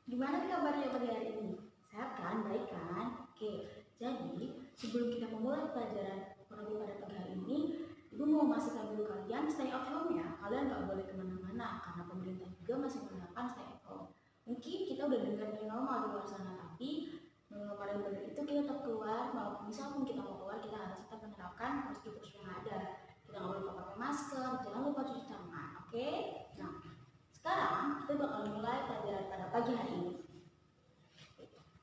Gimana nih kabarnya pagi hari ini? Sehat kan? Baik kan? Oke, jadi sebelum kita memulai pelajaran ekonomi pada pagi hari ini, Ibu mau memastikan dulu kalian stay at home ya. Kalian nggak boleh kemana-mana karena pemerintah juga masih menerapkan stay at home. Mungkin kita udah dengar new normal di luar sana, tapi new normal yang benar itu kita tetap keluar. Misal pun kita mau keluar, kita harus tetap menerapkan prosedur yang ada. Kita nggak boleh lupa pakai masker, jangan lupa cuci tangan, oke? Nah, sekarang kita bakal mulai pelajaran pada pagi hari ini.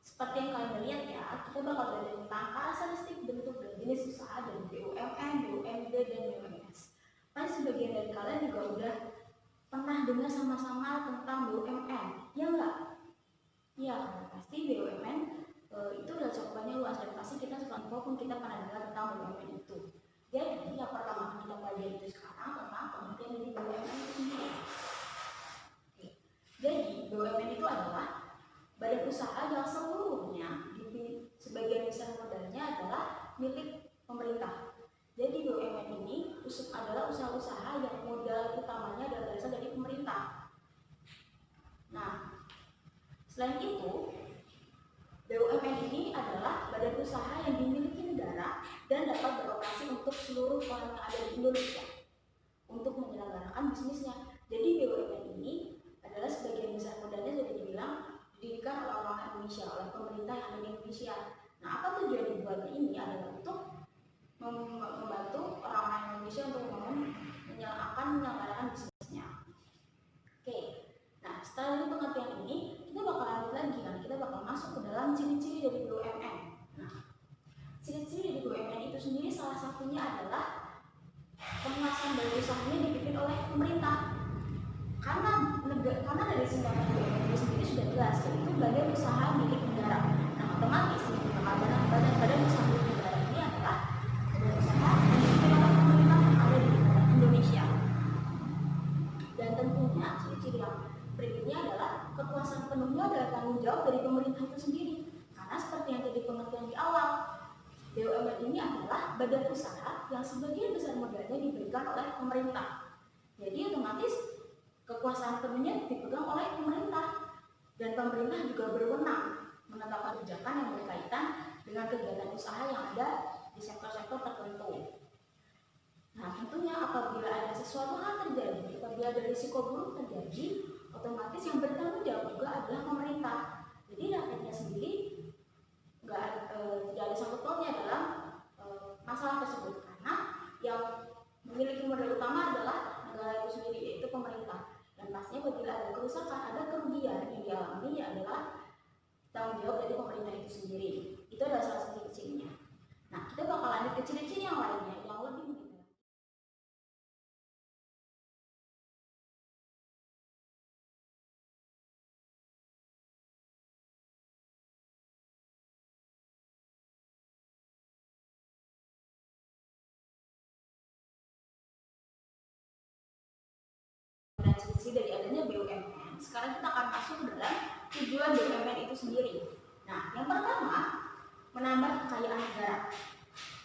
Seperti yang kalian lihat ya, kita bakal belajar tentang karakteristik bentuk dan jenis usaha dari BUMN, BUMD, dan BUMS. Pasti sebagian dari kalian juga udah pernah dengar sama-sama tentang BUMN, ya enggak? Iya, pasti BUMN itu udah cakupannya luas dan pasti kita suka info pun kita pernah dengar tentang BUMN itu. Jadi yang pertama kita pelajari itu sekarang tentang pengertian dari BUMN itu sendiri. Jadi BUMN itu adalah badan usaha yang seluruhnya sebagian besar modalnya adalah milik pemerintah. Jadi BUMN ini adalah usaha-usaha yang modal utamanya berasal dari pemerintah. Nah, selain itu, BUMN ini adalah badan usaha yang dimiliki negara dan dapat beroperasi untuk seluruh orang yang ada di Indonesia untuk menyelenggarakan bisnisnya. Jadi BUMN ini adalah sebagian besar modalnya jadi dibilang didirikan oleh orang Indonesia, oleh pemerintah yang ada di Indonesia. Nah, apa tujuan dibuatnya ini adalah untuk membantu orang-orang Indonesia untuk menyelenggarakan bisnisnya. Oke, nah setelah ini pengertian ini, kita bakal lanjut lagi kan, kita bakal masuk ke dalam ciri-ciri dari BUMN. Nah, ciri-ciri dari BUMN itu sendiri salah satunya adalah penguasaan badan usahanya dipimpin oleh pemerintah. Karena dari singkatan BUMN itu sendiri sudah jelas, yaitu badan usaha milik negara. Nah, otomatis badan usaha milik negara ini adalah badan usaha yang dipimpin oleh pemerintah yang ada di Indonesia. Dan tentunya ciri-ciri yang berikutnya adalah kekuasaan penuhnya adalah tanggung jawab dari pemerintah itu sendiri. Karena seperti yang tadi pengertian di awal, BUMN ini adalah badan usaha yang sebagian besar modalnya diberikan oleh pemerintah. Jadi otomatis kekuasaan penuhnya dipegang oleh pemerintah dan pemerintah juga berwenang menetapkan kebijakan yang berkaitan dengan kegiatan usaha yang ada di sektor-sektor tertentu. Nah, tentunya apabila ada sesuatu hal terjadi, apabila ada risiko buruk terjadi, otomatis yang bertanggung jawab juga adalah pemerintah. Jadi rakyatnya sendiri tidak ada sangkut pautnya dalam masalah tersebut karena yang memiliki modal utama adalah negara itu sendiri, yaitu pemerintah. Dan pastinya apabila ada kerusakan, ada kerugian yang dialami adalah tanggung jawab dari pemerintah itu sendiri. Itu adalah salah satu cirinya. Nah, kita bakal lanjut ke ciri-ciri yang lainnya yang lebih mendetail. Dan ciri dari adanya BUMN, sekarang kita akan masuk ke dalam tujuan BUMN itu sendiri. Nah, yang pertama, menambah kekayaan negara.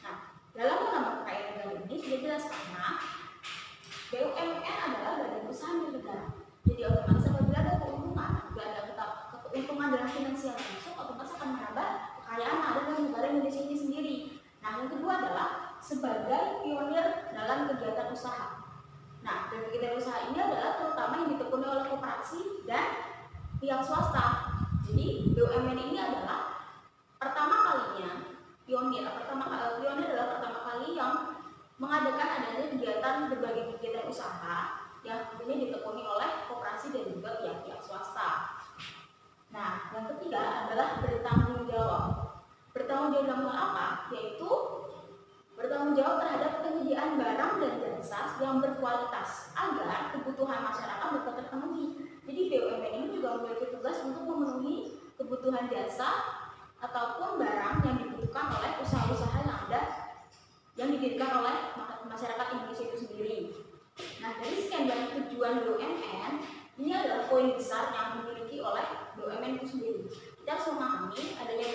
Nah, dalam menambah kekayaan negara ini sudah jelas karena BUMN adalah badan usaha milik negara. Jadi otomatis apabila ada keuntungan, keuntungan dalam finansial masuk, otomatis akan menambah kekayaan yang ada dalam negara Indonesia ini sendiri. Nah, yang kedua adalah sebagai pionir dalam kegiatan usaha. Nah, dan kegiatan usaha ini adalah terutama yang ditekuni oleh koperasi dan pihak swasta. Jadi BUMN ini adalah pertama kalinya pionir adalah pertama kali yang mengadakan adanya berbagai kegiatan usaha yang tentunya ditekuni oleh koperasi dan juga pihak-pihak swasta. Nah, yang ketiga adalah bertanggung jawab. Bertanggung jawab dalam hal apa? Yaitu bertanggung jawab terhadap penyediaan barang dan jasa yang berkualitas agar kebutuhan masyarakat dapat terpenuhi. Jadi BUMN ini juga memiliki tugas untuk memenuhi kebutuhan jasa ataupun barang yang dibutuhkan oleh usaha-usaha yang ada yang didirikan oleh masyarakat Indonesia itu sendiri. Nah, dari sekian banyak tujuan BUMN, ini adalah poin besar yang dimiliki oleh BUMN itu sendiri. Kita harus memahami adanya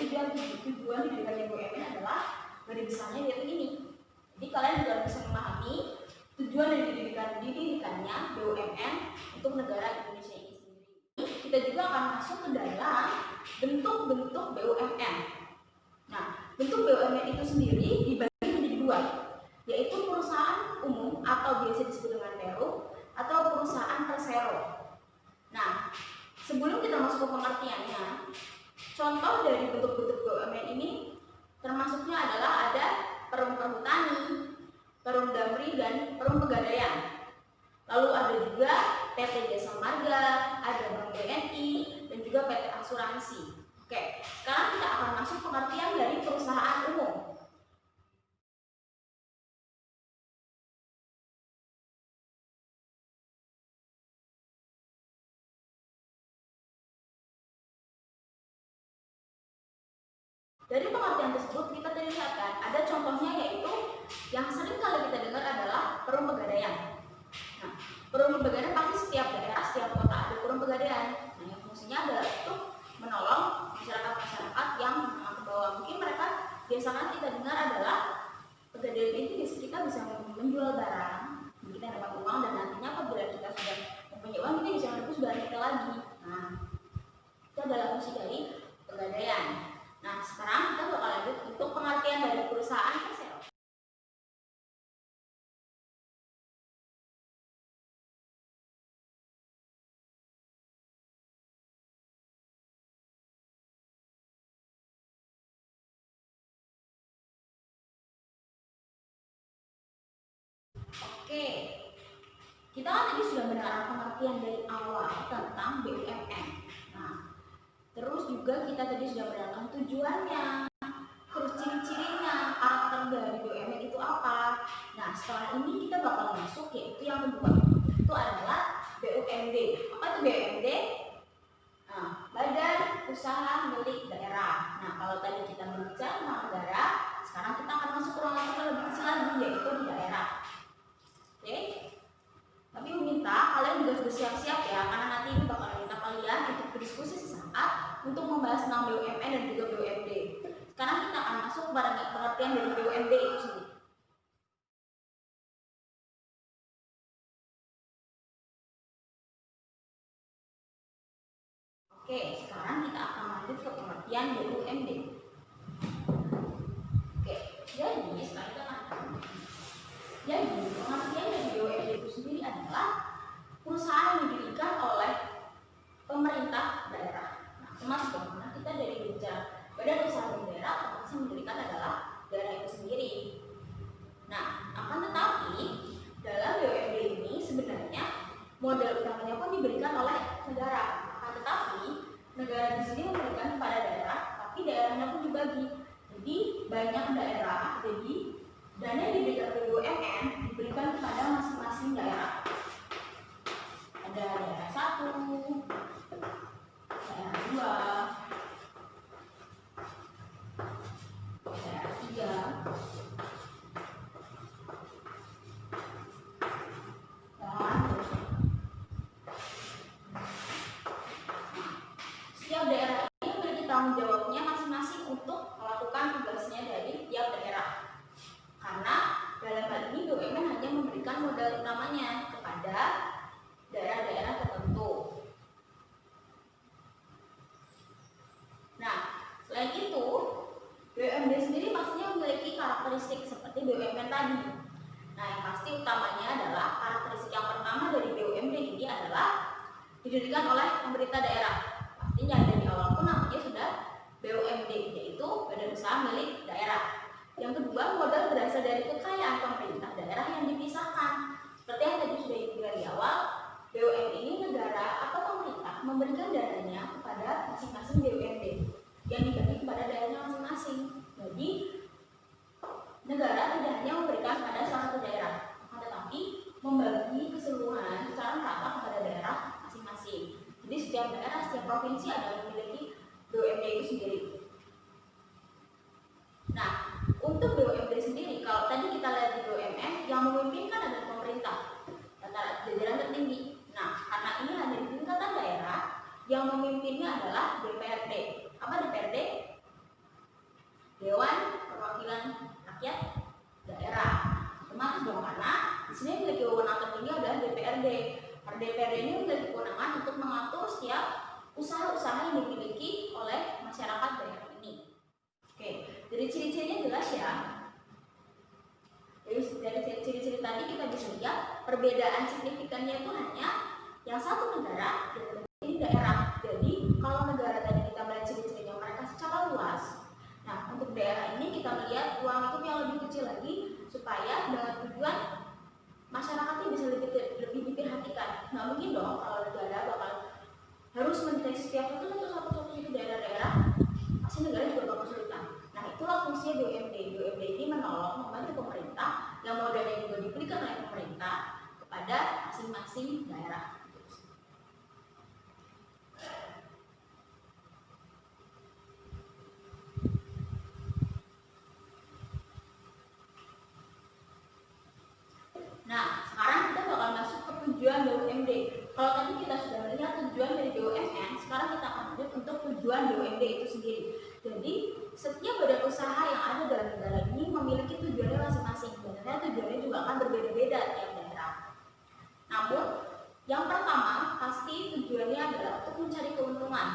tujuan didirikannya BUMN adalah dari besarnya yaitu ini. Jadi kalian juga bisa memahami tujuan dari didirikannya BUMN untuk negara Indonesia ini sendiri. Kita kita juga akan masuk ke dalam bentuk-bentuk BUMN. Nah, bentuk BUMN itu sendiri dibagi menjadi dua, yaitu perusahaan umum atau biasa disebut dengan perum atau perusahaan persero. Nah, sebelum kita masuk ke pengertiannya, contoh dari bentuk-bentuk BUMN ini termasuknya adalah ada perum perhutani, perum damri, dan perum pegadaian. Lalu ada juga PT Jasa Marga, ada Bank BNI, dan juga PT Asuransi. Oke, sekarang kita akan masuk pengertian dari perusahaan umum. Dari pengertian tersebut kita terlihatkan ada contohnya, yaitu yang sering kali kita dengar adalah perum pegadaian. Nah, perum pegadaian pasti setiap daerah, setiap kota ada perum pegadaian. Nah, yang fungsinya adalah untuk menolong masyarakat-masyarakat yang menengah ke bawah. Mungkin mereka biasanya kita dengar adalah pegadaian itu kita bisa menjual barang, kita dapat uang, dan nantinya apabila kita sudah mempunyai uang kita bisa menebus barang kita lagi. Nah, itu adalah fungsi dari pegadaian. Nah, sekarang kita bakal lanjut untuk pengertian dari perusahaan persero. Oke, kita kan tadi sudah mendengar pengertian dari awal tentang BUMN. Nah, terus juga kita tadi sudah mendengarkan tujuannya, terus ciri-cirinya, karakter dari BUMN itu apa. Nah, setelah ini kita bakal masuk yaitu yang kedua, itu adalah BUMD. Apa itu BUMD? Nah, Badan Usaha Milik Daerah. Nah, kalau tadi kita berbicara tentang negara, sekarang kita akan masuk ke ruangan yang lebih kecil lagi, yaitu di daerah. Oke? Tapi meminta kalian juga sudah siap-siap ya, karena nanti ini bakal minta kalian untuk berdiskusi sesaat untuk membahas tentang BUMN dan juga BUMD. Sekarang kita akan masuk kepada pengertian dari BUMD itu sendiri. Oke, sekarang kita akan lanjut ke pengertian BUMD. Oke, jadi sekarang kita akan pengertian dari BUMD itu sendiri adalah perusahaan yang didirikan oleh pemerintah daerah. Nah, termasuk bagaimana kita dari bicara badan usaha milik daerah, otomatis yang mendirikan adalah daerah itu sendiri. Nah, akan tetapi dalam BUMD ini sebenarnya modal utamanya pun diberikan oleh negara. Akan tetapi negara di sini memberikan kepada daerah, tapi daerahnya pun dibagi. Jadi banyak daerah, jadi dana yang diberikan ke BUMN diberikan kepada masing-masing daerah. Ada daerah 1, daerah 2, daerah 3, dan setiap daerah ini memiliki tanggung jawabnya masing-masing untuk melakukan tugasnya dari tiap daerah. Karena dalam hal ini BUMN hanya memberikan modal utamanya kepada daerah-daerah tertentu. Nah, selain itu, BUMD sendiri pastinya memiliki karakteristik seperti BUMN tadi. Nah, yang pasti utamanya adalah karakteristik yang pertama dari BUMD ini adalah didirikan oleh pemerintah daerah. Pastinya dari awal pun namanya sudah BUMD, yaitu Badan Usaha Milik Daerah. Yang kedua, modal berasal dari kekayaan pemerintah daerah yang dipisahkan. Seperti yang tadi sudah dibilang di awal, BUMN ini negara atau pemerintah memberikan dananya kepada masing-masing BUMD yang dibagi kepada daerahnya masing-masing. Jadi negara tidak hanya memberikan pada salah satu daerah, akan tetapi membagi keseluruhan secara merata kepada daerah masing-masing. Jadi setiap daerah, setiap provinsi ada memiliki BUMD itu sendiri. Nah, untuk BUMD sendiri, kalau tadi kita lihat di BUMN, yang memimpin kan adalah pemerintah, antara jajaran tertinggi. Nah, karena ini hanya di tingkatan daerah, yang memimpinnya adalah DPRD. Apa DPRD? Dewan Perwakilan Rakyat Daerah. Otomatis dong, karena di sini memiliki wewenang tertinggi adalah DPRD. DPRD ini memiliki kewenangan untuk mengatur setiap usaha-usaha yang dimiliki oleh masyarakat daerah ini. Oke, dari ciri-cirinya jelas ya. Dari ciri-ciri tadi kita bisa lihat perbedaan signifikannya itu hanya yang satu negara dan ini daerah. Jadi kalau negara tadi kita melihat ciri-cirinya mereka secara luas. Nah, untuk daerah ini kita melihat ruang lingkup yang lebih kecil lagi supaya dengan tujuan masyarakatnya bisa lebih diperhatikan. Nggak mungkin dong kalau negara bakal harus mendeteksi setiap satu itu daerah-daerah, pasti negara juga bakal kesulitan. Nah, itulah fungsinya BUMD. BUMD ini menolong membantu pemerintah yang modalnya juga diberikan oleh pemerintah kepada masing-masing daerah. Nah, sekarang kita bakal masuk ke tujuan BUMD. Kalau tadi kita sudah melihat tujuan dari BUMN, sekarang kita akan lanjut untuk tujuan BUMD itu sendiri. Jadi, setiap badan usaha yang ada dalam negara ini memiliki tujuannya masing-masing. Sebenarnya tujuannya juga akan berbeda-beda tiap daerah. Namun, yang pertama pasti tujuannya adalah untuk mencari keuntungan.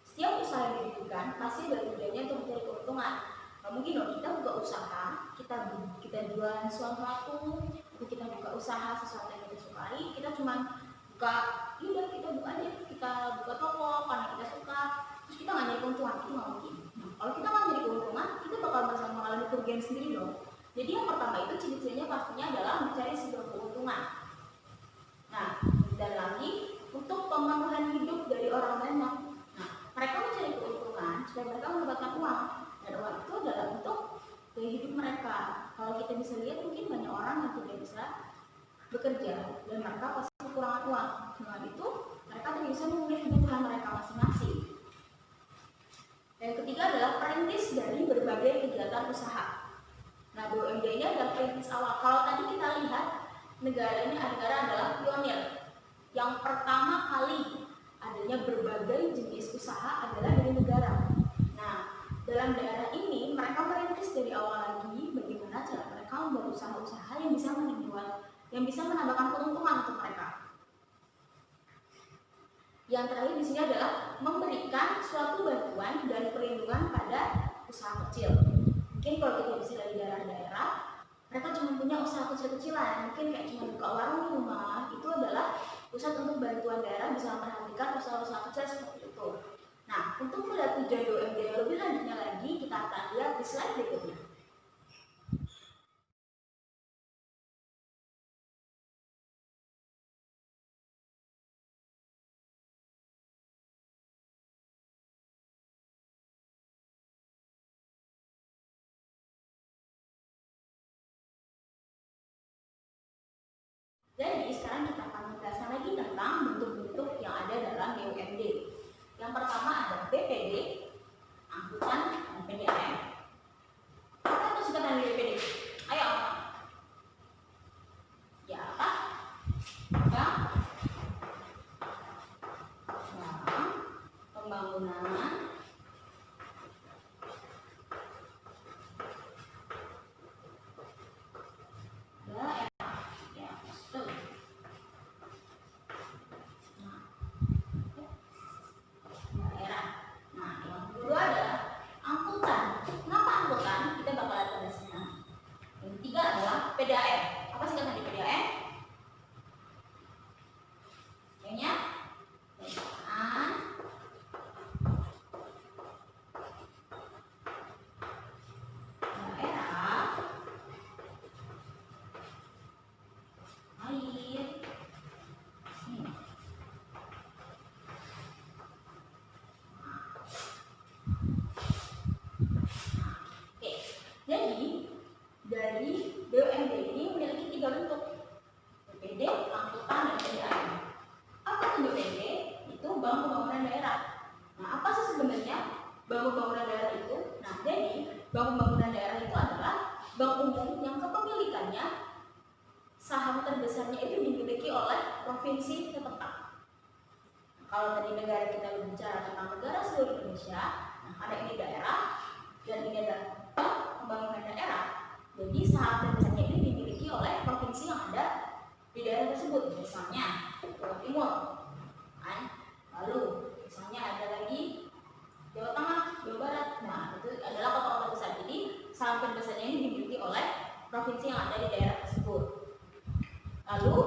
Setiap usaha yang didirikan pasti ada tujuannya untuk mencari keuntungan. Nah, mungkin dong kita buka usaha, kita jualan sesuatu, kita buka usaha sesuatu yang kita sukai, kita cuma buka, yaudah kita buka aja, kita buka toko karena kita suka, terus kita nggak nyari keuntungan, itu nggak mungkin. Nah, kalau kita nggak nyari keuntungan, kita bakal mengalami kerugian sendiri dong. Jadi yang pertama itu ciri-cirinya pastinya adalah mencari sebuah keuntungan. Nah, dan lagi untuk pemenuhan hidup dari orang banyak. Nah, mereka mencari keuntungan supaya mereka mendapatkan uang, dan uang itu adalah untuk gaya hidup mereka. Kalau kita bisa lihat mungkin banyak orang yang tidak bisa bekerja dan mereka pasti kekurangan uang. Dengan itu mereka tidak bisa memenuhi kebutuhan mereka masing-masing. Yang ketiga adalah perintis dari berbagai kegiatan usaha. Nah, BUMD ini adalah perintis awal. Kalau tadi kita lihat negara adalah pionir. Yang pertama kali adanya berbagai jenis usaha adalah dari negara. Nah, dalam daerah ini mereka merintis dari awal lagi bagaimana cara mereka membuat usaha-usaha yang bisa menambahkan keuntungan untuk mereka. Yang terakhir di sini adalah memberikan suatu bantuan dan perlindungan pada usaha kecil. Mungkin kalau kita bisa dari daerah-daerah, mereka cuma punya usaha kecil-kecilan, mungkin kayak cuma buka warung di rumah, itu adalah pusat untuk bantuan daerah bisa memperhatikan usaha-usaha kecil seperti itu. Nah, untuk melihat tujuan BUMD yang lebih lanjutnya lagi, kita akan lihat di slide berikutnya. Jadi sekarang kita akan menjelaskan lagi tentang bentuk-bentuk yang ada dalam BUMD. Yang pertama ada BPD, angkutan, dan PDAM. Apa itu singkatan BPD? Ayo. Ya apa? Bank Pembangunan PDAM. Apa singkatan di PDAM? Yang penyediaan daerah air. Oke, jadi dari BUMD ini memiliki 3 bentuk, BPD, angkutan, dan PDAM. Apa itu BPD? Itu Bank Pembangunan Daerah. Nah, apa sih sebenarnya Bank Pembangunan Daerah itu? Nah, jadi Bank Pembangunan Daerah itu adalah bank umum yang kepemilikannya saham terbesarnya itu dimiliki oleh provinsi setempat. Kalau tadi negara kita berbicara tentang negara seluruh Indonesia, nah ada ini daerah dan ini adalah Bank Pembangunan Daerah. Jadi saham terbesarnya ini dimiliki oleh provinsi yang ada di daerah tersebut, misalnya Jawa Timur, kan? Lalu misalnya provinsi yang ada di daerah tersebut. Lalu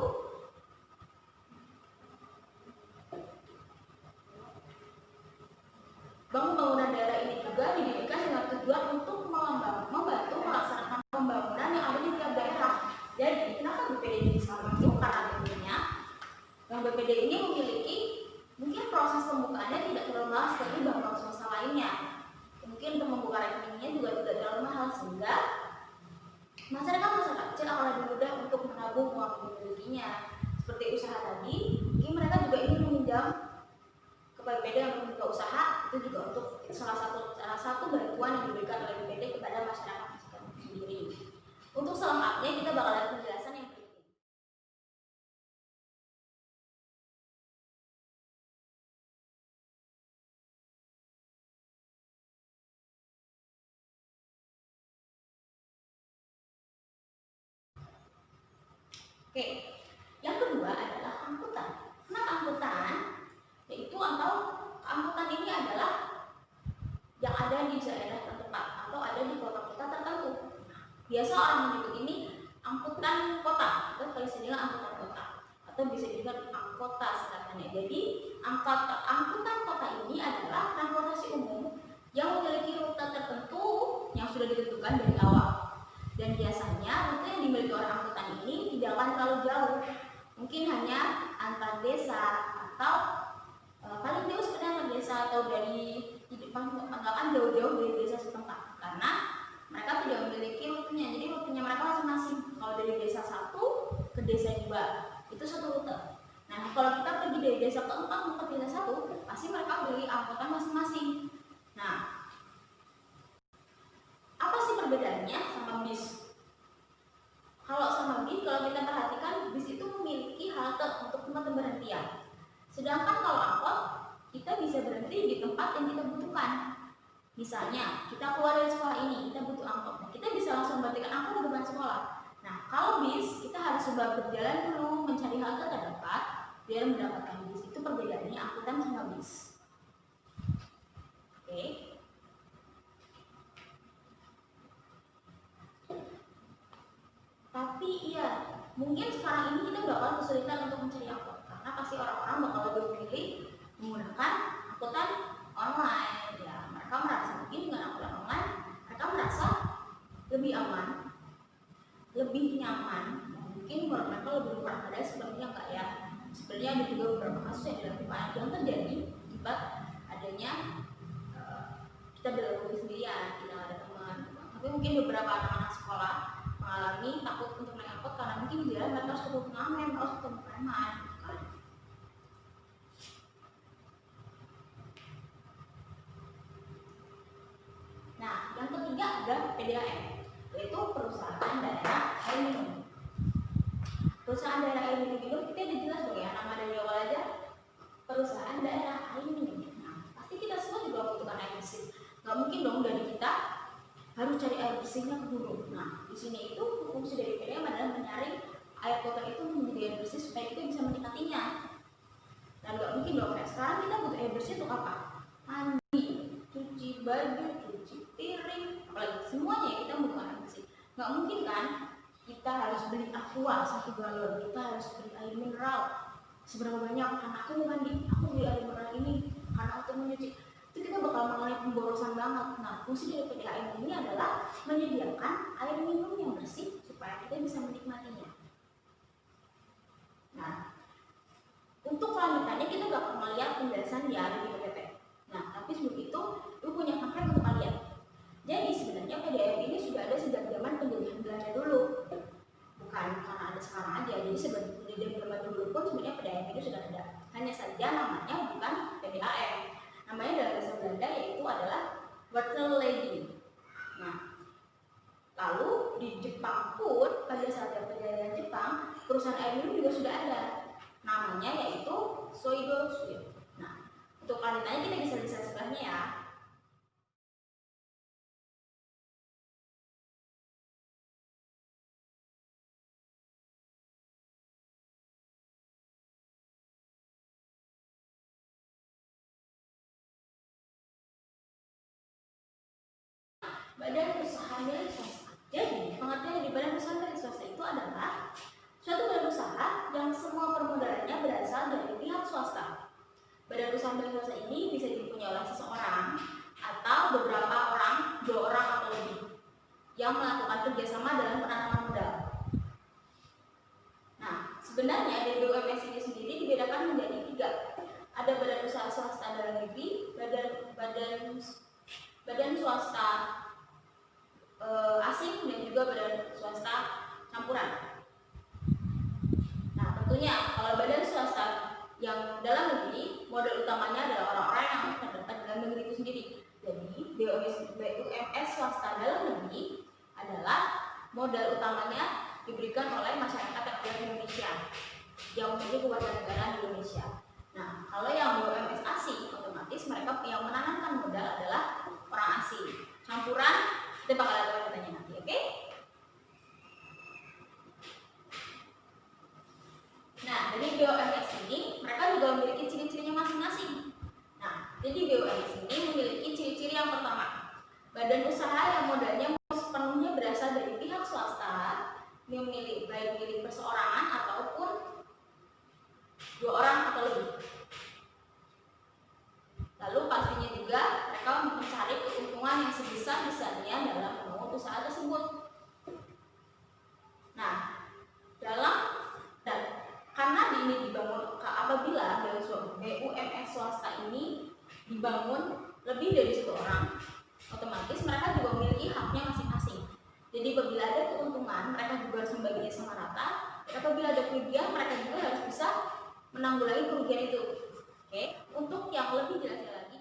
bank pembangunan daerah ini juga didirikan dengan tujuan untuk membantu melaksanakan pembangunan yang ada di tiap daerah. Jadi kenapa BPD ini bisa maju? Karena tentunya bank BPD ini memiliki mungkin proses pembukaannya tidak terlalu mahal seperti bank-bank swasta lainnya. Mungkin untuk membuka rekeningnya juga tidak terlalu mahal, sehingga masyarakat kecil akan lebih mudah untuk menabung uang yang dimilikinya. Seperti usaha tadi, mungkin mereka juga ingin meminjam ke BPD untuk membuka usaha, itu juga untuk salah satu bantuan yang diberikan oleh BPD kepada masyarakat kecil sendiri. Untuk selengkapnya kita bakal lihat penjelasan yang berikut. Oke, yang kedua adalah angkutan. Nah, angkutan yaitu atau angkutan ini adalah yang ada di daerah terdekat atau ada di kota-kota tertentu. Biasa orang menyebut ini angkutan kota atau istilah angkutan kota atau bisa juga angkota singkatannya. Jadi angkutan kota ini adalah transportasi umum yang memiliki rute tertentu yang sudah ditentukan dari awal. Dan biasanya rute yang dimiliki oleh angkutan ini tidak akan terlalu jauh, mungkin hanya antar desa atau paling jauh seperti antar desa atau dari nggak akan jauh-jauh dari desa setempat, karena mereka tidak memiliki rutenya. Jadi rutenya mereka masing-masing. Kalau dari desa satu ke desa 2 itu satu rute. Nah, kalau kita pergi dari desa ke-4 ke desa 1, pasti mereka beli angkutan masing-masing. Nah, apa sih perbedaannya sama bis? Kalau sama bis, kalau kita perhatikan, bis itu memiliki halte untuk tempat pemberhentian. Sedangkan kalau angkot, kita bisa berhenti di tempat yang kita butuhkan. Misalnya, kita keluar dari sekolah ini, kita butuh angkot. Nah, kita bisa langsung berhentikan angkot di depan sekolah. Nah, kalau bis, kita harus coba berjalan dulu mencari halte terdekat biar mendapatkan bis. Itu perbedaannya angkutan sama bis. Oke. Tapi iya, mungkin sekarang ini kita bakal kesulitan untuk mencari angkot, karena pasti orang-orang bakal lebih memilih menggunakan angkutan online. Ya, mereka merasa mungkin dengan angkutan online mereka merasa lebih aman, lebih nyaman. Mungkin kalau mereka lebih murah, padahal sebenarnya enggak ya. Sebenarnya ada juga beberapa kasus yang dilakukan yang terjadi akibat adanya kita dalam sendirian, tidak ada teman. Tapi mungkin beberapa anak-anak sekolah mengalami takut untuk naik angkot karena mungkin di jalan mereka harus ketemu pengamen, harus ketemu preman, kan. Nah, yang ketiga ada PDAM, yaitu perusahaan daerah air minum. Perusahaan daerah air minum itu kita udah jelas dong ya, nama dari awal aja, perusahaan daerah air minum. Nah, pasti kita semua juga membutuhkan air bersih. Gak mungkin dong dari kita harus cari air bersihnya ke gunung. Nah, di sini itu fungsi dari PDAM adalah menyaring air kotor itu menjadi air bersih supaya kita bisa menikmatinya. Dan nggak mungkin dong kayak sekarang kita butuh air bersih untuk apa? Mandi, cuci baju, cuci piring, apalagi semuanya kita membutuhkan air bersih. Nggak mungkin kan kita harus beli aqua 1 galon, kita harus beli air mineral seberapa banyak karena aku mau mandi, aku beli air mineral ini karena untuk mencuci. Itu kita bakal mengalami pemborosan banget. Nah, fungsi dari PDAM ini adalah menyediakan air minum yang bersih supaya kita bisa menikmatinya. Nah, untuk kelanjutannya kita bakal melihat penjelasan di PPP. Nah, tapi sebelum itu, aku punya fakta untuk kalian. Jadi sebenarnya PDAM ini sudah ada sejak zaman penjajahan Belanda dulu. Bukan karena ada sekarang aja. Jadi sebelum zaman dulu pun sebenarnya PDAM ini sudah ada. Hanya saja namanya bukan PDAM. Namanya dalam bahasa Belanda yaitu adalah water lady. Nah, lalu di Jepang pun pada saat penjajahan Jepang, perusahaan air minum juga sudah ada. Namanya yaitu Soido Suyo. Nah, untuk lanjutannya kita bisa lihat sebelahnya ya. Badan usaha milik swasta. Jadi, pengertian dari badan usaha milik swasta itu adalah suatu badan usaha yang semua permodalannya berasal dari pihak swasta. Badan usaha milik swasta ini bisa dipunyai oleh seseorang atau beberapa orang, 2 orang atau lebih, yang melakukan kerjasama dalam penanaman modal. Nah, sebenarnya dari BUMS ini sendiri dibedakan menjadi 3. Ada badan usaha swasta dalam negeri, badan swasta asing, dan juga badan swasta campuran. Nah, tentunya kalau badan swasta yang dalam negeri, modal utamanya adalah orang-orang yang terdapat dalam negeri itu sendiri. Jadi, BUMS swasta dalam negeri adalah modal utamanya diberikan oleh masyarakat yang ada di Indonesia, yang memiliki kewarganegaraan di Indonesia. Nah, kalau yang BUMS asing, otomatis mereka yang menanamkan modal adalah orang asing. Campuran, kita bakal ada pertanyaannya nanti, oke? Nah, dari BUMS ini, mereka juga memiliki ciri-cirinya masing-masing. Nah, jadi BUMS ini memiliki ciri-ciri yang pertama, badan usaha yang modalnya sepenuhnya berasal dari pihak swasta, baik milik perseorangan ataupun 2 orang atau lebih. Lalu pastinya juga mereka mencari keuntungan yang sebesar-besarnya dalam membangun usaha tersebut. Nah, karena ini dibangun, apabila BUMS swasta ini dibangun lebih dari 1 orang, otomatis mereka juga memiliki haknya masing-masing. Jadi apabila ada keuntungan, mereka juga harus membaginya sama rata. Dan apabila ada kerugian, mereka juga harus bisa menanggulangi kerugian itu. Oke, untuk yang lebih jelasnya lagi,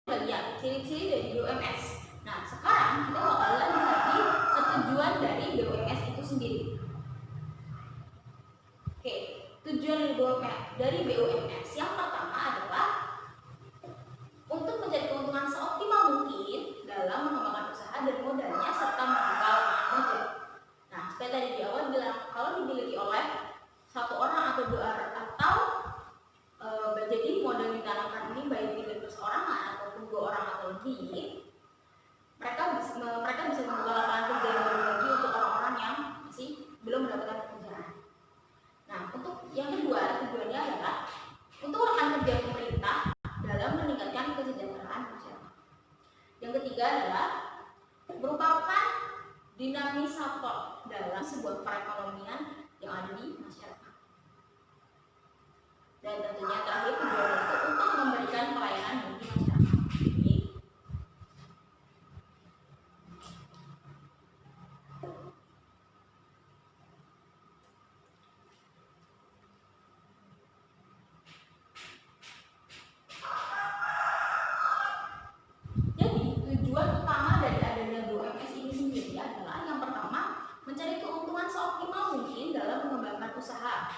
kita lihat ciri-ciri dari BUMS. Nah, sekarang kita bakalan lagi tujuan dari BUMS itu sendiri. Oke, tujuan dari BUMS yang pertama adalah untuk mencari keuntungan seoptimal mungkin dalam mengembangkan usaha dan modalnya serta membuka lapangan kerja. Nah, seperti tadi di awal bilang, kalau dimiliki oleh 1 orang atau 2 orang atau jadi modal ditanamkan ini baik milik perseorangan ataupun 2 orang atau lebih, mereka bisa membuka lapangan kerja yang baru lagi untuk orang-orang yang masih belum mendapatkan pekerjaan. Nah, untuk yang kedua, tujuannya adalah untuk rekan kerja pemerintah dalam meningkatkan kesejahteraan masyarakat. Yang ketiga adalah merupakan dinamisator dalam sebuah perekonomian yang ada di masyarakat. Dan tentunya terakhir, tujuannya itu untuk memberikan pelayanan bagi masyarakat. Jadi, tujuan utama dari adanya BUMS ini sendiri adalah yang pertama, mencari keuntungan seoptimal mungkin dalam mengembangkan usaha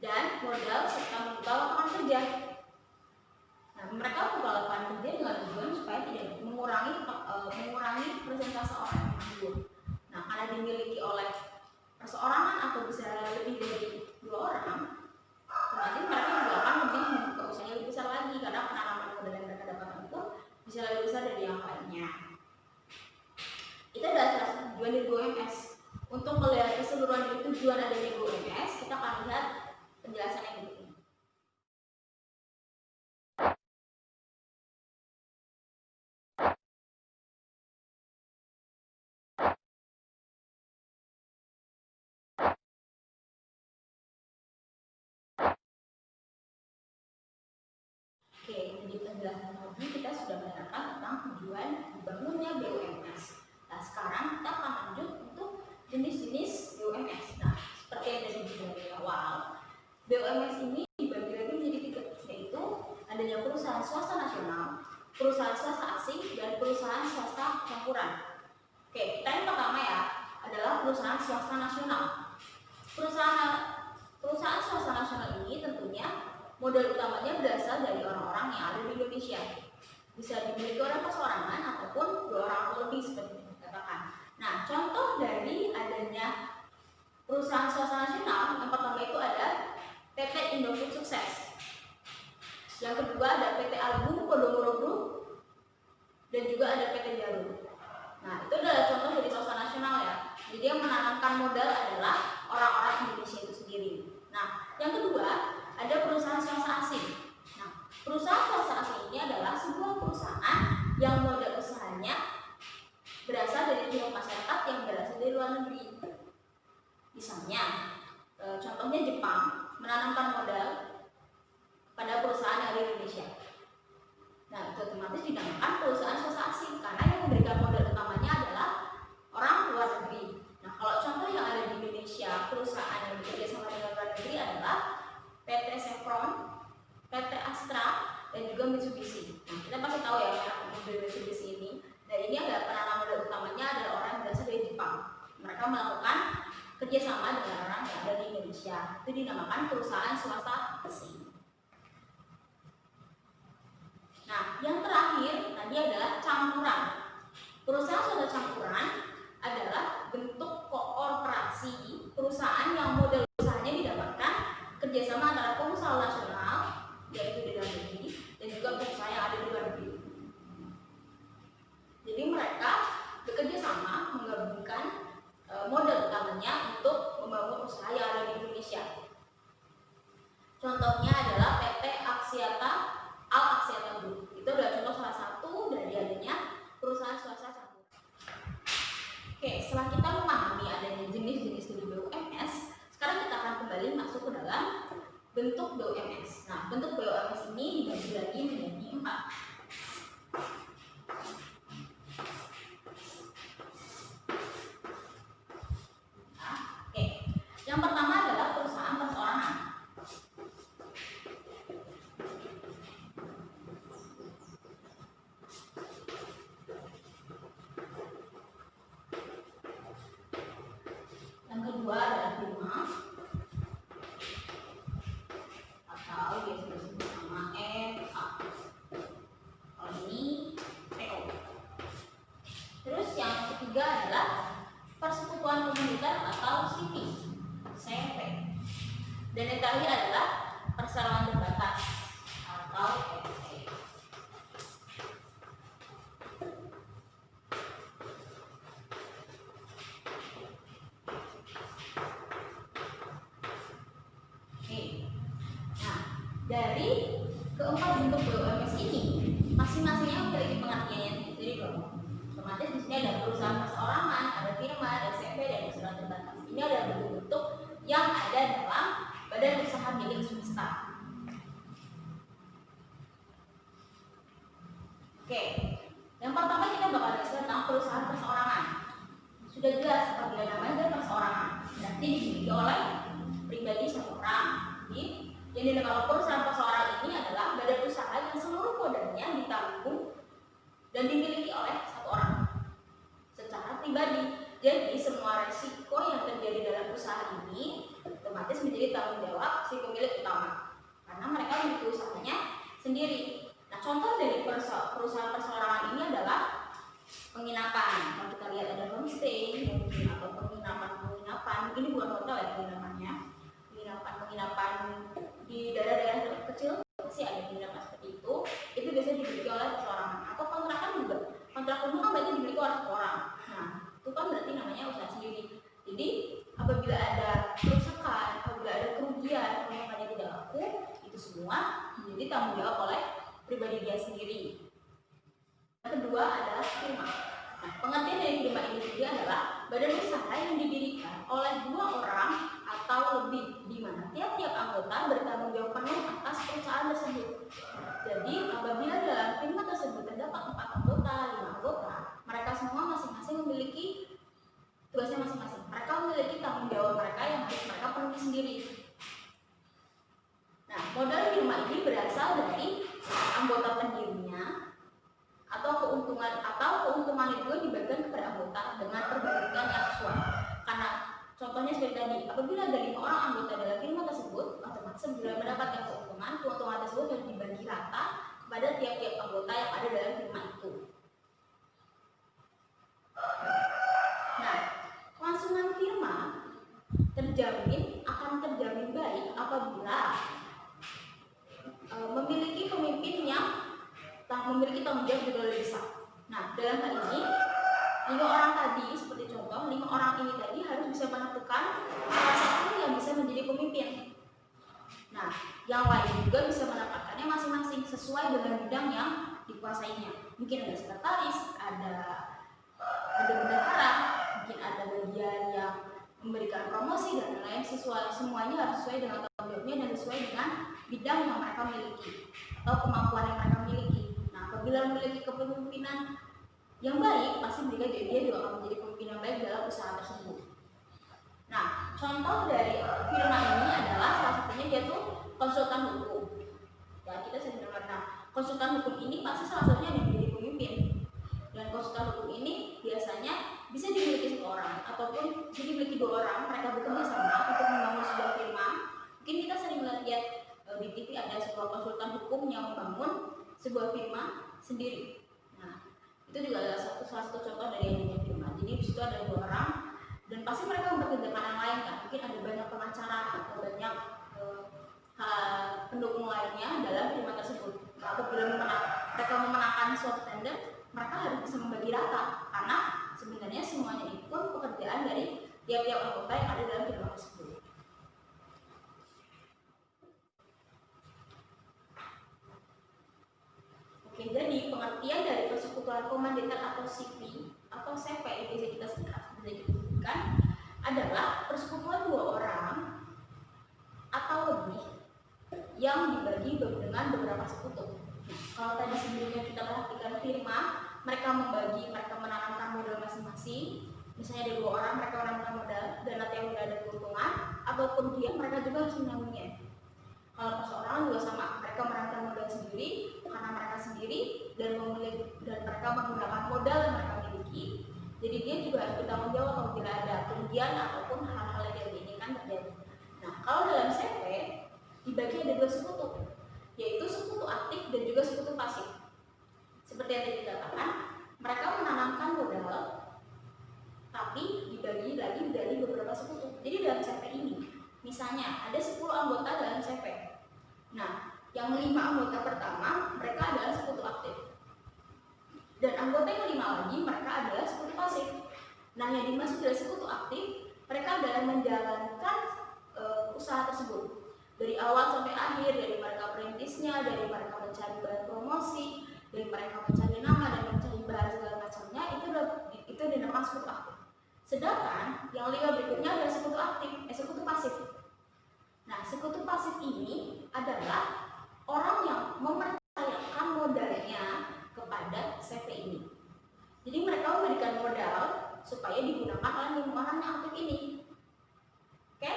dan modal serta membuka lapangan kerja. Nah, mereka membuka lapangan kerja dengan tujuan supaya tidak mengurangi persentase orang yang menganggur. Nah, karena dimiliki oleh perseorangan atau bisa lebih dari 2 orang, nanti mereka juga akan lebih membuka usaha yang lebih besar lagi karena penanaman modal yang mereka dapatkan itu bisa lebih besar dari yang lainnya. Itu adalah salah satu tujuan dari BUMS. Untuk melihat keseluruhan dari tujuan adanya BUMS, kita akan lihat penjelasan yang berikut ini. Oke, jadi penjelasan tadi kita sudah menerangkan tentang tujuan dibangunnya BUMS. Nah, sekarang kita akan lanjut untuk jenis-jenis BUMS. Nah, seperti yang tadi dibilang di awal, BUMS ini dibagi lagi menjadi 3, yaitu adanya perusahaan swasta nasional, perusahaan swasta asing, dan perusahaan swasta campuran. Oke, kita yang pertama ya adalah perusahaan swasta nasional. Perusahaan swasta nasional ini tentunya modal utamanya berasal dari orang-orang yang ada di Indonesia. bisa dimiliki oleh perseorangan ataupun 2 orang atau lebih seperti yang dikatakan. Nah, contoh dari adanya perusahaan swasta nasional yang pertama itu ada PT Indofood Sukses. Yang kedua ada PT Agung Podomoro Group dan juga ada PT Jarum. Nah, itu adalah contoh dari swasta nasional ya. Jadi yang menanamkan modal adalah orang-orang Indonesia itu sendiri. Nah, yang kedua ada perusahaan swasta asing. Nah, perusahaan swasta asing ini adalah sebuah perusahaan yang modal usahanya berasal dari pihak masyarakat yang berasal dari luar negeri. Misalnya, contohnya Jepang menanamkan modal pada perusahaan dari Indonesia. Nah, itu otomatis dinamakan perusahaan swasta asing karena yang memberikan modal utamanya adalah orang luar negeri. Nah, kalau contoh yang ada di Indonesia, perusahaan yang bekerja sama dengan luar negeri adalah PT Chevron, PT Astra, dan juga Mitsubishi. Nah, kita pasti tahu ya mobil Mitsubishi ini. Dan ini adalah penanam modal utamanya adalah orang yang berasal dari Jepang. Mereka melakukan kerjasama dengan orang yang ada di Indonesia. Itu dinamakan perusahaan swasta asing. Nah, yang terakhir tadi adalah campuran. Perusahaan swasta campuran adalah bentuk kooperasi perusahaan yang modal usahanya didapatkan kerjasama antara pengusaha nasional, yaitu di dalam negeri, dan juga pengusaha yang ada di luar negeri. Jadi mereka bekerja sama menggabungkan modal utamanya untuk membangun usaha yang ada di Indonesia. Contohnya adalah PT Axiata Al Axiata Group. Itu adalah contoh salah satu dari adanya perusahaan swasta campuran. Oke, setelah kita memahami adanya jenis-jenis dari BUMS, sekarang kita akan kembali masuk ke dalam bentuk BUMS. Nah, bentuk BUMS ini dibagi lagi menjadi 4. Yang pertama adalah perusahaan perseorangan. Yang kedua adalah firma atau biasa disebut nama FA. Kalau ini PO. Terus yang ketiga adalah persekutuan komunitas atau SIPI. CP. Dan yang terakhir adalah perseroan terbatas atau PSE. Oke. Nah, dari keempat bentuk BUMS ini, masing-masingnya memiliki pengertiannya sendiri dong. Otomatis di sini ada perusahaan perseorangan, ada firma, ada CP, dan perseroan terbatas. Ini adalah bentuk-bentuk yang ada dalam badan usaha milik swasta. Oke, yang pertama kita bakal bahas tentang perusahaan perseorangan. Sudah jelas apabila namanya perseorangan, berarti dimiliki oleh pribadi satu orang. Jadi, yang dinamakan perusahaan perseorangan ini adalah badan usaha yang seluruh modalnya ditanggung dan dimiliki oleh satu orang secara pribadi. Jadi semua resiko yang terjadi dalam usaha ini otomatis menjadi tanggung jawab si pemilik utama karena mereka memiliki usahanya sendiri. Nah, contoh dari perusahaan perseorangan ini adalah penginapan. Kalau kita lihat ada homestay mungkin atau penginapan. Ini bukan hotel ya penginapannya. Penginapan di daerah-daerah kecil pasti ada penginapan seperti itu. Itu biasanya dimiliki oleh perseorangan. Atau kontrakan juga. Kontrak rumah kan berarti dimiliki oleh satu orang. Nah, itu kan berarti namanya usaha sendiri. Jadi apabila ada kerusakan, apabila ada kerugian, penginapannya tidak laku, itu semua menjadi tanggung jawab oleh pribadi dia sendiri. Yang kedua adalah firma. Nah, pengertian dari firma ini sendiri adalah badan usaha yang didirikan oleh 2 orang atau lebih, di mana tiap-tiap anggota bertanggung jawab penuh atas perusahaan tersebut. Jadi apabila dalam firma tersebut terdapat 4 anggota, 5 anggota, mereka semua masing-masing memiliki tugasnya masing-masing. Mereka memiliki tanggung jawab mereka yang harus mereka penuhi sendiri. Nah, modal firma ini berasal dari anggota pendirinya atau keuntungan itu dibagikan kepada anggota dengan perbandingan yang sesuai. Karena contohnya seperti tadi, apabila ada 5 orang anggota dalam firma tersebut, otomatis bila mendapatkan keuntungan tersebut harus dibagi rata kepada tiap-tiap anggota yang ada dalam firma itu. Nah, kelangsungan firma akan terjamin baik apabila memiliki pemimpin yang memiliki tanggung jawab juga lebih besar. Nah, dalam hal ini 5 orang tadi, seperti contoh 5 orang ini tadi harus bisa menentukan salah satu yang bisa menjadi pemimpin. Nah, yang lain juga bisa menempatkannya masing-masing sesuai dengan bidang yang dikuasainya. Mungkin ada sekretaris, ada bendahara, mungkin ada bagian yang memberikan promosi dan lain-lain. Semuanya harus sesuai dengan tanggung jawabnya dan sesuai dengan bidang yang mereka miliki atau kemampuan yang mereka miliki. Nah, apabila memiliki kepemimpinan yang baik, pasti dia juga akan menjadi pemimpin yang baik dalam usaha tersebut. Nah, contoh dari firma ini adalah salah satunya yaitu konsultan hukum. Ya, kita sering dengar. Nah, konsultan hukum ini pasti salah satunya yang menjadi pemimpin. Dan konsultan hukum ini biasanya bisa dimiliki satu orang ataupun bisa dimiliki 2 orang. Mereka bekerja sama untuk membangun sebuah firma. Mungkin kita sering lihat di TV ada sebuah konsultan hukum yang membangun sebuah firma sendiri. Nah, itu juga adalah salah satu contoh dari yang namanya firma. Jadi di situ ada 2 orang dan pasti mereka mempekerjakan yang lain kan. Mungkin ada banyak pengacara atau banyak pendukung lainnya dalam firma tersebut. Nah, apabila mereka memenangkan suatu tender, mereka harus bisa membagi rata karena sebenarnya semuanya itu pun pekerjaan dari tiap-tiap anggota yang ada dalam firma tersebut. Oke, jadi pengertian dari persekutuan komanditer atau CP atau CP yang bisa kita sebutkan adalah persekutuan 2 orang atau lebih yang dibagi dengan beberapa sekutu. Kalau tadi sebelumnya kita perhatikan firma, mereka menanamkan modal masing-masing. Misalnya ada 2 orang, mereka menanamkan modal dan nanti yang udah ada keuntungan, ataupun mereka juga harus menanggungnya. Kalau perseorangan juga sama, mereka menanamkan modal sendiri karena mereka sendiri dan mereka menggunakan modal yang mereka miliki. Jadi dia juga harus bertanggung jawab apabila ada kerugian ataupun hal-hal yang diinginkan terjadi. Nah, kalau dalam CP dibagi ada 2 sekutu, yaitu sekutu aktif dan juga sekutu pasif. Seperti yang tadi dikatakan, mereka menanamkan modal tapi dibagi lagi dari beberapa sekutu. Jadi dalam CP ini, misalnya ada 10 anggota dalam CP. Nah, yang 5 anggota pertama mereka adalah sekutu aktif. Dan anggota yang 5 lagi mereka adalah sekutu pasif. Nah, yang dimaksud dari sekutu aktif, mereka adalah menjalankan usaha tersebut. Dari awal sampai akhir, dari mereka perintisnya, dari mereka mencari bahan promosi, dari mereka mencari nama dan mencari bahan segala macamnya, itu dinamakan sekutu aktif. Sedangkan yang 5 berikutnya adalah sekutu pasif. Nah, sekutu pasif ini adalah orang yang mempercayakan modalnya kepada CP ini. Jadi mereka memberikan modal supaya digunakan oleh 5 orang yang aktif ini. Oke,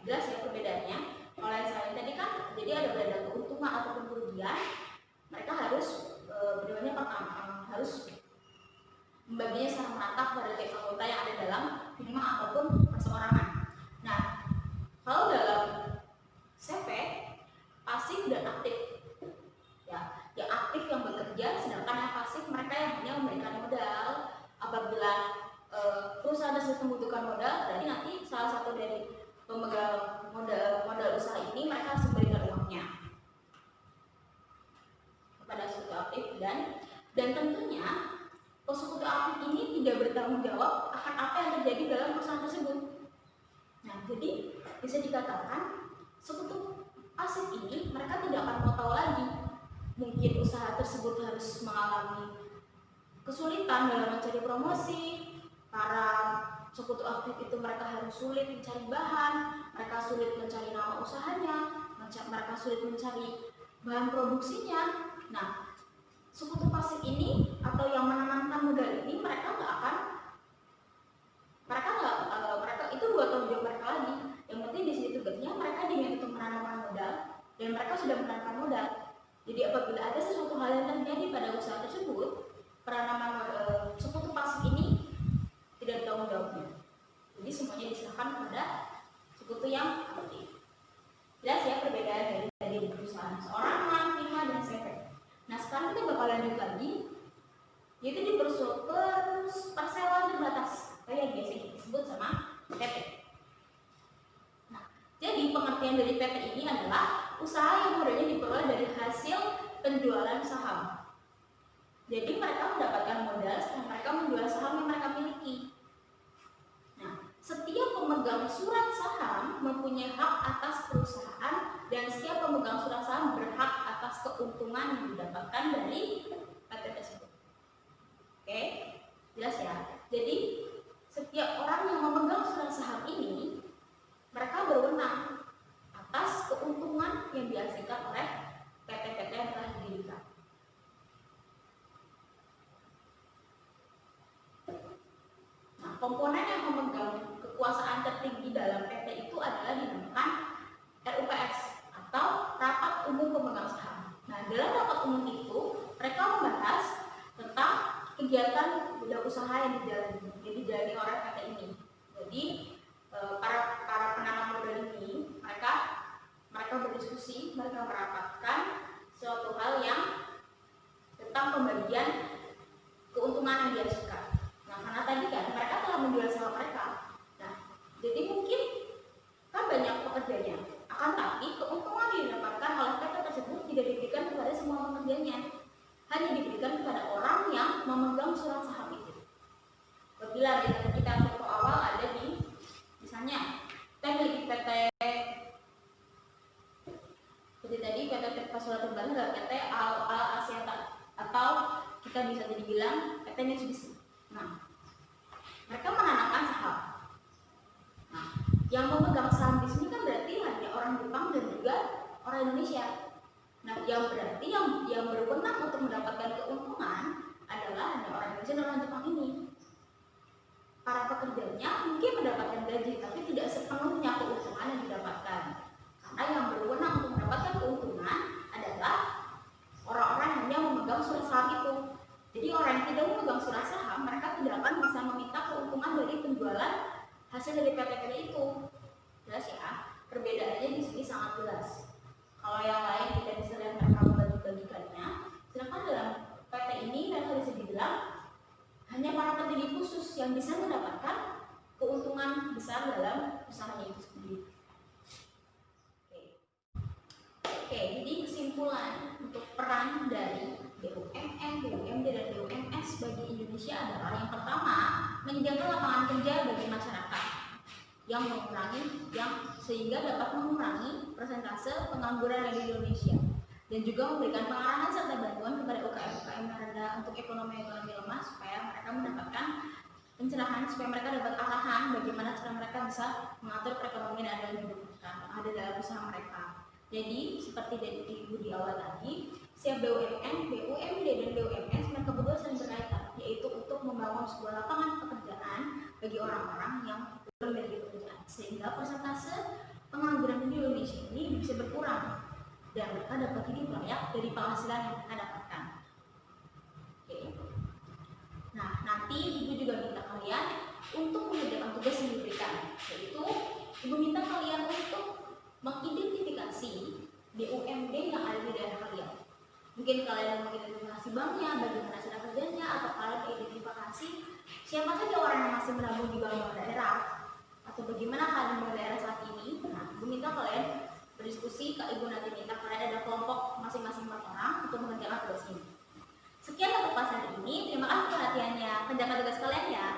jelas ya perbedaannya. Kalau yang saya tadi kan, jadi ada keuntungan ataupun kerugian, mereka harus benar-benar pertama harus membaginya secara merata pada tiap anggota yang ada dalam firma ataupun perseorangan. Nah, kalau dalam CP pasif dan aktif, ya, yang aktif yang bekerja, sedangkan yang pasif mereka yang hanya memberikan modal. Apabila perusahaan tersebut membutuhkan modal, berarti nanti salah satu dari pemegang modal usaha ini mereka harus memberikan uangnya kepada sekutu aktif dan tentunya sekutu aktif ini tidak bertanggung jawab akan apa yang terjadi dalam perusahaan tersebut. Nah, jadi bisa dikatakan sekutu pasif ini mereka tidak akan mau tahu lagi. Mungkin usaha tersebut harus mengalami kesulitan dalam mencari promosi. Para sekutu aktif itu mereka harus sulit mencari bahan, mereka sulit mencari nama usahanya, mereka sulit mencari bahan produksinya. Nah, sekutu pasif ini atau yang menanamkan modal ini mereka itu buat tanggung jawab mereka lagi. Yang penting di situ tugasnya mereka diminta untuk menanamkan modal dan mereka sudah menanamkan modal. Jadi apabila ada sesuatu hal yang terjadi pada usaha tersebut, penanaman sekutu pasif ini tidak bertanggung jawabnya. Jadi semuanya diserahkan kepada sekutu yang aktif. Jelas ya perbedaan dari perusahaan seorang firma dan CP. Nah, bakal lanjut lagi, yaitu di perseroan terbatas atau yang biasa disebut sama PT. Nah, jadi pengertian dari PT ini adalah usaha yang modalnya diperoleh dari hasil penjualan saham. Jadi mereka mendapatkan modal setelah mereka menjual saham yang mereka miliki. Nah, setiap pemegang surat saham mempunyai hak atas perusahaan dan setiap pemegang surat saham berhak atas keuntungan yang didapatkan dari PT tersebut. Oke, jelas ya? Jadi setiap orang yang memegang surat saham ini, mereka berwenang atas keuntungan yang dihasilkan oleh PT-PT yang telah didirikan. Nah, komponen yang memegang kekuasaan tertinggi dalam PT itu adalah dinamakan RUPS atau Rapat Umum Pemegang Saham. Nah, dalam rapat umum itu mereka membahas tentang kegiatan bidang usaha yang dijalani oleh PT ini. Jadi para penanam modal ini mereka berdiskusi, mereka merapatkan suatu hal yang tentang pembagian keuntungan yang dihasilkan. Nah, karena tadi kan mereka telah menjual saham mereka. Nah, jadi mungkin kan banyak pekerjanya. Akan tapi keuntungan yang didapatkan oleh PT tersebut tidak diberikan kepada semua pekerjanya, hanya diberikan kepada orang yang memegang surat saham itu. Apabila kita contoh awal ada di misalnya kita memiliki PT seperti tadi PT Surat Terbaru adalah PT Al Asyata atau kita bisa jadi bilang PT Mitsubishi. Nah, mereka menanamkan saham. Nah, yang memegang saham di sini kan berarti hanya orang Jepang dan juga orang Indonesia. Nah, yang berarti yang berwenang untuk mendapatkan keuntungan adalah hanya orang Indonesia dan orang Jepang ini. Para pekerjanya mungkin mendapatkan gaji, tapi tidak sepenuhnya keuntungan yang didapatkan. Karena yang berwenang untuk mendapatkan keuntungan adalah orang-orang yang memegang surat saham itu. Jadi orang yang tidak memegang surat saham, mereka tidak akan bisa meminta keuntungan dari penjualan hasil dari PT-PT itu. Jelas ya? Perbedaannya di sini sangat jelas. Kalau yang lain kita bisa lihat mereka membagi-bagikannya, sedangkan dalam PT ini mereka bisa dibilang hanya para petinggi khusus yang bisa mendapatkan keuntungan besar dalam usahanya itu sendiri. Oke, jadi kesimpulan untuk peran dari BUMN, BUMD, dan BUMS bagi Indonesia adalah yang pertama, menyediakan lapangan kerja bagi masyarakat sehingga dapat mengurangi persentase pengangguran di Indonesia dan juga memberikan pengarahan serta bantuan kepada UKM-UKM yang rendah untuk ekonomi lemah supaya mereka mendapatkan pencerahan, supaya mereka dapat arahan bagaimana cara mereka bisa mengatur perekonomian yang ada dalam usaha mereka. Jadi seperti dari Ibu di awal tadi, setiap BUMN, BUMD, dan BUMS mereka berdua saling berkaitan, yaitu untuk membangun sebuah lapangan pekerjaan bagi orang-orang yang belum memiliki pekerjaan, sehingga persentase pengangguran di Indonesia ini bisa berkurang dan mereka dapat hidup layak dari penghasilan yang mereka dapatkan. Oke. Nah, nanti Ibu juga minta kalian untuk mengerjakan tugas yang diberikan, yaitu Ibu minta kalian untuk mengidentifikasi BUMD yang ada di daerah kalian. Mungkin kalian mengidentifikasi banknya, bagaimana cara kerjanya, atau kalian mengidentifikasi siapa saja orang yang masih menabung di bank daerah, atau bagaimana keadaan daerah saat ini. Nah, Ibu minta kalian berdiskusi, Kak Ibu nanti minta kalian ada kelompok masing-masing 4 orang untuk mengerjakan tugas ini. Sekian untuk kelas hari ini, terima kasih perhatiannya. Kerjakan tugas kalian ya.